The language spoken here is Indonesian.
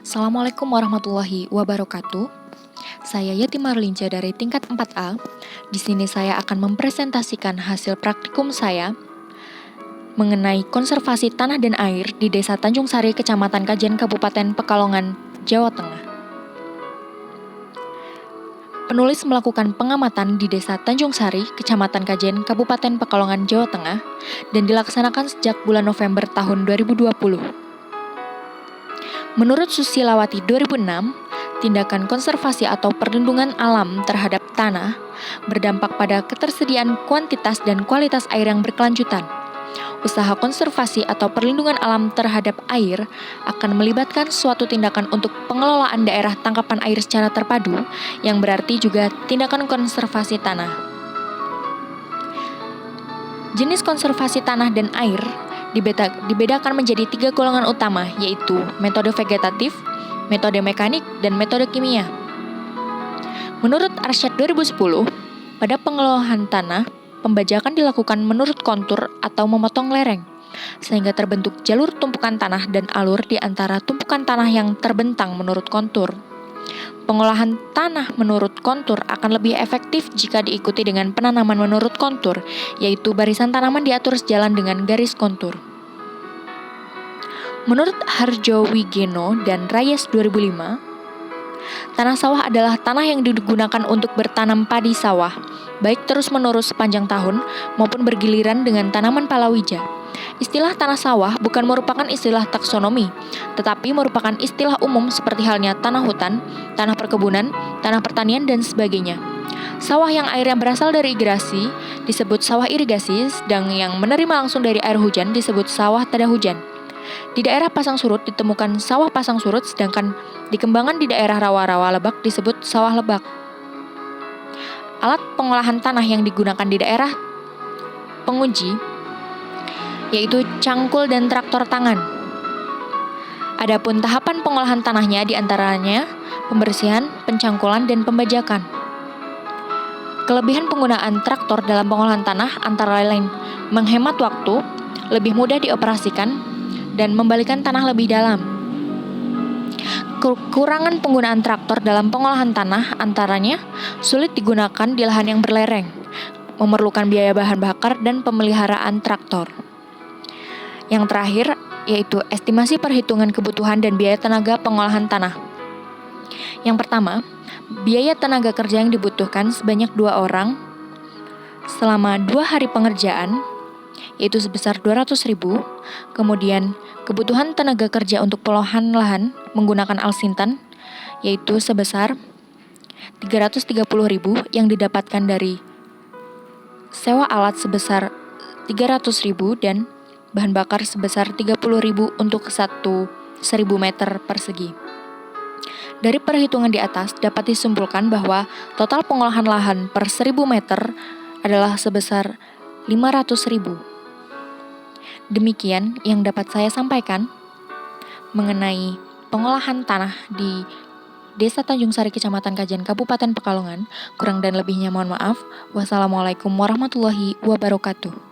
Assalamualaikum warahmatullahi wabarakatuh. Saya Yati Marlinca dari tingkat 4A. Di sini saya akan mempresentasikan hasil praktikum saya mengenai konservasi tanah dan air di Desa Tanjung Sari, Kecamatan Kajen, Kabupaten Pekalongan, Jawa Tengah. Penulis melakukan pengamatan di Desa Tanjung Sari, Kecamatan Kajen, Kabupaten Pekalongan, Jawa Tengah, dan dilaksanakan sejak bulan November tahun 2020. Menurut Susilawati 2006, tindakan konservasi atau perlindungan alam terhadap tanah berdampak pada ketersediaan kuantitas dan kualitas air yang berkelanjutan. Usaha konservasi atau perlindungan alam terhadap air akan melibatkan suatu tindakan untuk pengelolaan daerah tangkapan air secara terpadu, yang berarti juga tindakan konservasi tanah. Jenis konservasi tanah dan air dibedakan menjadi 3 golongan utama, yaitu metode vegetatif, metode mekanik, dan metode kimia. Menurut Arsyad 2010, pada pengelolaan tanah, pembajakan dilakukan menurut kontur atau memotong lereng, sehingga terbentuk jalur tumpukan tanah dan alur di antara tumpukan tanah yang terbentang menurut kontur. Pengolahan tanah menurut kontur akan lebih efektif jika diikuti dengan penanaman menurut kontur, yaitu barisan tanaman diatur sejalan dengan garis kontur. Menurut Harjo Wigeno dan Rayes 2005, tanah sawah adalah tanah yang digunakan untuk bertanam padi sawah, baik terus-menerus sepanjang tahun maupun bergiliran dengan tanaman palawija. Istilah tanah sawah bukan merupakan istilah taksonomi, tetapi merupakan istilah umum seperti halnya tanah hutan, tanah perkebunan, tanah pertanian, dan sebagainya. Sawah yang airnya berasal dari irigasi disebut sawah irigasi, sedang yang menerima langsung dari air hujan disebut sawah tada hujan. Di daerah pasang surut ditemukan sawah pasang surut, sedangkan di Kembangan di daerah rawa-rawa lebak disebut sawah lebak. Alat pengolahan tanah yang digunakan di daerah penguji yaitu cangkul dan traktor tangan. Adapun tahapan pengolahan tanahnya diantaranya pembersihan, pencangkulan, dan pembajakan. Kelebihan penggunaan traktor dalam pengolahan tanah antara lain menghemat waktu, lebih mudah dioperasikan, dan membalikan tanah lebih dalam. Kekurangan penggunaan traktor dalam pengolahan tanah antaranya sulit digunakan di lahan yang berlereng, memerlukan biaya bahan bakar dan pemeliharaan traktor. Yang terakhir yaitu estimasi perhitungan kebutuhan dan biaya tenaga pengolahan tanah. Yang pertama, biaya tenaga kerja yang dibutuhkan sebanyak 2 orang selama 2 hari pengerjaan, yaitu sebesar 200.000. Kemudian kebutuhan tenaga kerja untuk pengolahan lahan menggunakan alsintan, yaitu sebesar 330.000 yang didapatkan dari sewa alat sebesar 300.000 dan bahan bakar sebesar 30.000 untuk 1.000 meter persegi. Dari perhitungan di atas dapat disimpulkan bahwa total pengolahan lahan per 1.000 meter adalah sebesar 500.000. Demikian yang dapat saya sampaikan mengenai pengolahan tanah di Desa Tanjung Sari, Kecamatan Kajen, Kabupaten Pekalongan. Kurang dan lebihnya mohon maaf. Wassalamualaikum warahmatullahi wabarakatuh.